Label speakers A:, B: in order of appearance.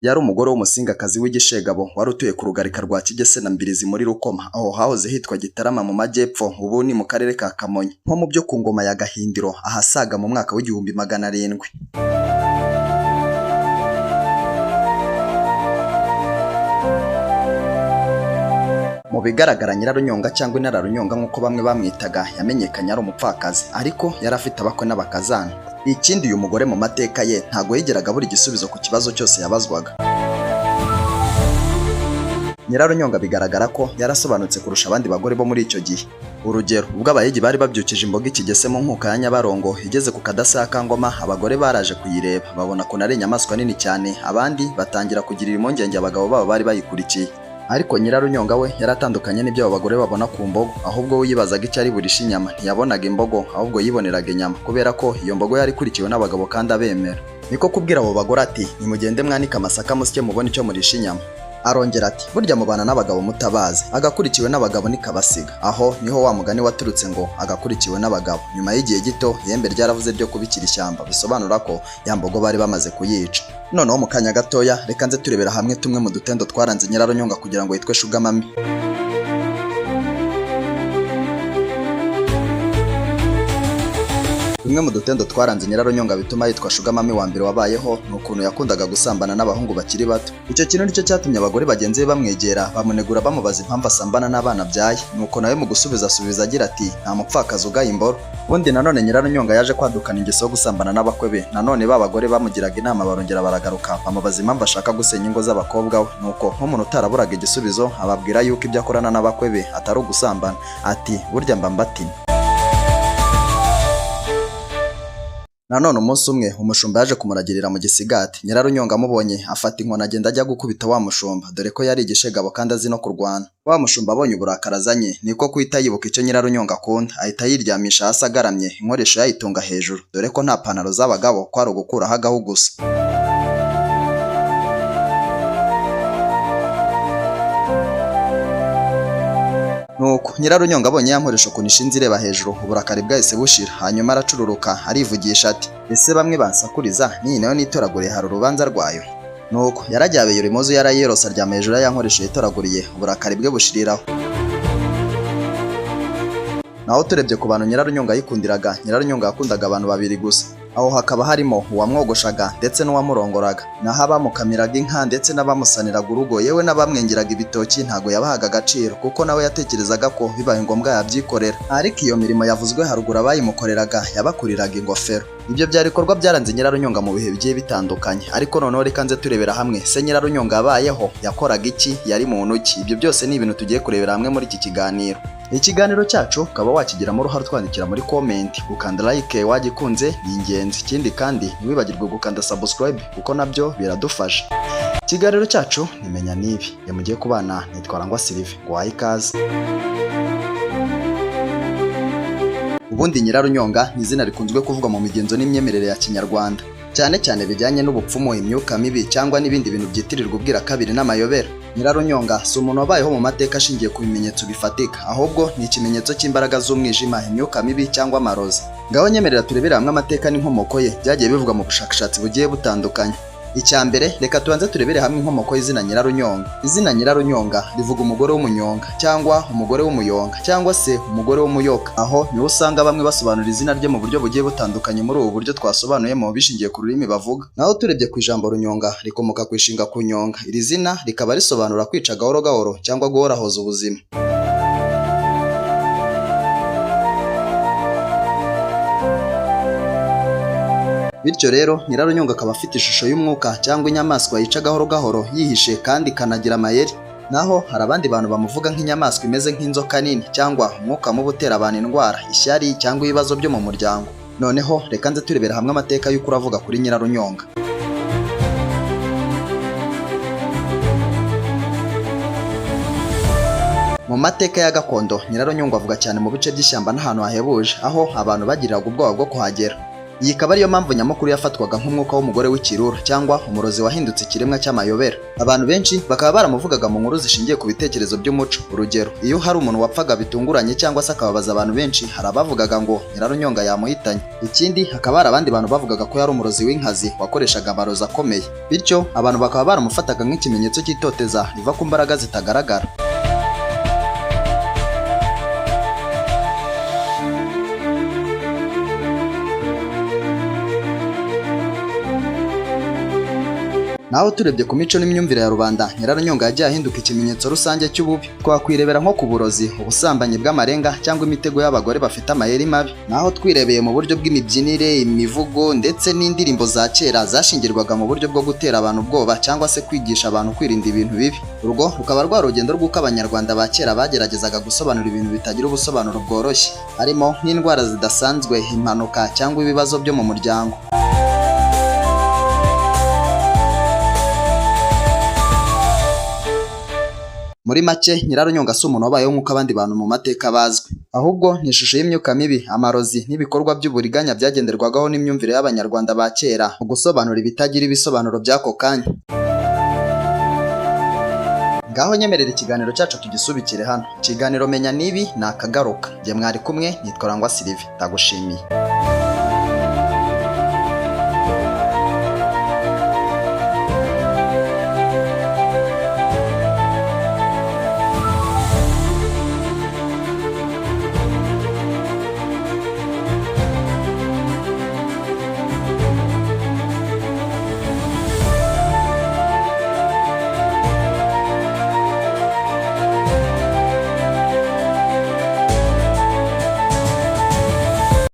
A: Yari umugore w'umusingakazi w'igishegabo wari utuye ku rugarika rwa Kigese na Mbirizi muri Rukoma, aho hahoze hitwa Gitarama mu majyepfo, ubu ni mu karere ka Kamonyi, nko mu byo ku ngoma ya Gahindiro ahasaga mu mwaka w'igihumbi 700. Mu bigaragara Nyirarunyonga cyangwa Intararunyonga nk'uko bamwe bamwitaga yamenyekanye ari umupfakazi, ariko yari afite abakwe n'abakazana. Ikindi uyu mugore mu mateka ye ntago yigeraga buri igisubizo ku kibazo cyose yabazwaga. Nyirarunyonga bigaragara ko yarasobanutse kurusha abandi bagore bo muri icyo gihe. Urugero, ubwo abayigi bari babyukije imboga Ikigese mu nkuka ya Nyabarongo igeze ku kadasa ka Ngoma, abagore baraje kuyireba babona ko ari inyamaswa nini cyane, abandi batangira kugirira impungenge abagabo babo bari bayikurikiye. Ariko Nyirarunyonga we yaratandukanye n'ibyo abo bagore babona ku mbogo, ahubwo we yibazaga icyo ari burisha inyama, ntiyabonaga imbogo ahubwo yiboneraga inyama, kubera ko iyo mbogo yari ikurikiwe n'abagabo kandi abemera. Niko kubwira abo bagore ati nimugende mwanika amasaka musye mubone icyo murisha inyama. Arongera ati burya mubana n'abagabo mutabazi, agakurikiwe n'abagabo nikabasiga. Aho niho wa mugani waturutse ngo agakurikiwe n'abagabo. Nyuma y'igihe gito ihembe ryaravuze ryo kubikira ishyamba, bisobanura ko ya mbogo bari bamaze kuyica. Noneho mu kanya gatoya reka nze turebera hamwe tumwe mu dutendo twaranze Nyirarunyonga kugira ngo yitwe Shugamami. Bimwe mu dutendo twaranze Nyirarunyonga bituma yitwa Shugamami wa mbere wabayeho ni ukuntu yakundaga gusambana n'abahungu bakiri bato. Icyo kintu nicyo cyatumye abagore bagenzi be bamwegera bamunegura bamubaza impamvu asambana n'abana byaye, nuko nawe mu gusubiza agira ati nta mupfakazi ugaye imboro. Ubundi nanone Nyirarunyonga yaje kwadukana ingeso yo gusambana n'abakwe be. Nanone ba bagore bamugiraga inama barongera baragaruka bamubaza impamvu ashaka gusenya ingo z'abakobwa we, nuko nk'umuntu utaraburaga igisubizo ababwira yuko ibyo akorana n'abakwe be atari ugusambana. Ati burya mba mbatina. Nanone umunsi umwe umushumba yaje kumuragirira mu gisigati. Nyirarunyonga amubonye afata inkoni agenda ajya gukubita wa mushumba, dore ko yari igishegabo kandi azi no kurwana. Wa mushumba abonye uburakari azanye niko kuhita yibuka icyo Nyirarunyonga akunda, ahita yiryamisha hasi agaramye, inkoresho yayitunga hejuru, dore ko nta pantaro z'abagabo ko ari ugukuraho agahu gusa. Nuko Nyirarunyonga abonye yankoresha ukuntu ishinze ireba hejuru, uburakari bwahise bushira, hanyuma aracururuka arivugisha ati ese bamwe bansakuriza niyi nayo nitoraguriye hari urubanza rwayo. Nuko yarajyabe yuri muzu yarayerose aryama hejuru yankoresha yitoraguriye, uburakari bwe bushiriraho. Naho turebye ku bantu Nyirarunyonga yikundiraga, Nyirarunyonga yakundaga abantu babiri gusa. Aho hakaba harimo uwamwogoshaga ndetse n'uwamurongoraga, naho abamukamiraga inka ndetse n'abamusaniraga urugo, yewe n'abamwengeraga ibitoki ntago yabahaga agaciro, kuko nawe yatekerezaga ko bibaye ngombwa yabyikorera. Ariko iyo mirimo yavuzwe haruguru abayimukoreraga yabakuriraga ingofero. Ibyo byari bikorwa byaranze Nyirarunyonga mu bihe bigiye bitandukanye, ariko noneho reka nze turebera hamwe se Nyirarunyonga yabayeho yakoraga iki, yari muntu ki. Ibyo byose ni ibintu tugiye kurebera hamwe muri iki kiganiro. Ikiganiro cyacu ukaba wakigiramo uruhare twandikira muri comment, gukanda like wagikunze ni ingenzi. Ikindi kandi ntiwibagirwe gukanda subscribe kuko nabyo biradufasha. Ikiganiro cyacu nimenya nibi yamugiye kubana nitwa Rangwa Sylvain, ngo wahe ikaze. Ubundi Nyirarunyonga ni izina rikunzwe kuvugwa mu migenzo n'imyemerere ya Kinyarwanda, cyane cyane bijyanye n'ubupfumu, imyuka mibi cyangwa n'ibindi bintu byitirirwa ubwira kabiri n'amayobera. Nyirarunyonga si umuntu wabayeho mu mateka ashingiye ku bimenyetso bifatika, ahubwo ni ikimenyetso cy'imbaraga z'umwijima, imyuka mibi cyangwa amarozi. Ngaho nyemerera turebera hamwe amateka n'inkomoko ye byagiye bivugwa mu bushakashatsi bugiye butandukanye. Icya mbere reka tubanze turebere hamwe inkomoko y'izina Nyirarunyonga. Izina Nyirarunyonga rivuga umugore w'umunyonga cyangwa umugore w'umuyonga cyangwa se umugore w'umuyoka. Aho niho usanga bamwe basobanura izina rye mu buryo bugiye butandukanye muri ubu buryo twasobanuyemo bishingiye ku rurimi bavuga. Naho turebye ku ijambo runyonga rikomoka ku ishinga kunyonga. Iri zina rikaba risobanura kwica gahoro gahoro cyangwa guhorahoza ubuzima. Bityo rero Nyirarunyonga akaba afite ishusho y'umwuka cyangwa inyamaswa yica gahoro gahoro yihishe kandi ikanagira amayeri. Naho hari abandi bantu bamuvuga nk'inyamaswa imeze nk'inzoka nini cyangwa umwuka mubi utera abantu indwara, ishyari cyangwa ibibazo byo mu muryango. Noneho reka nze turebera hamwe amateka y'ukuri avuga kuri Nyirarunyonga. Mu mateka ya gakondo Nyirarunyonga avuga cyane mu bice by'ishyamba n'ahantu hahebuje, aho abantu bagiriraga ubwoba bwo kuhagera. Iyi ikaba ariyo mpamvu nyamukuru yafatwaga nk'umwuka w'umugore w'ikirura cyangwa umurozi wahindutse ikiremwa cy'amayobera. Abantu benshi bakaba baramuvugaga mu nkuru zishingiye ku bitekerezo by'umuco. Urugero, iyo hari umuntu wapfaga bitunguranye cyangwa se akababaza abantu benshi, hari abavugaga ngo Nyirarunyonga yamuhitanye. Ikindi, hakaba hari abandi bantu bavugaga ko yari umurozi w'inkazi wakoreshaga amarozi akomeye. Bityo abantu bakaba baramufataga nk'ikimenyetso cy'itoteza riva ku mbaraga zitagaragara. Naho turebye ku mico n'imyumvire ya rubanda, Nyirarunyonga yagiye ahinduka ikimenyetso rusange cy'ububi. Twakwirebera nko ku burozi, ubusambanyi bw'amarenga cyangwa imitego y'abagore bafite amayeri mabi. Naho twirebeye mu buryo bw'imibyinire, imivugo ndetse n'indirimbo za kera zashingirwaga mu buryo bwo gutera abantu ubwoba cyangwa se kwigisha abantu kwirinda ibintu bibi. Urwo rukaba rwa rugendo rw'uko abanyarwanda ba kera bageragezaga gusobanura ibintu bitagira ubusobanuro bworoshye, harimo nk'indwara zidasanzwe, impanuka cyangwa ibibazo byo mu muryango. Muri make, Nyirarunyonga si umuntu wabayeho nk'uko abandi bantu mu mateka bazwi, ahubwo ni ishusho y'imyuka mibi, amarozi n'ibikorwa by'uburiganya byagenderwagaho n'imyumvire y'abanyarwanda ba kera mu gusobanura ibitagira ibisobanuro by'ako kanya. Ngaho nyemerera ikiganiro cyacu tugisubikire hano. Ikiganiro Menya Nibi ni akagaruka. Jye mwari kumwe, nitwa Rangwa Sylvie. Ndagushimiye.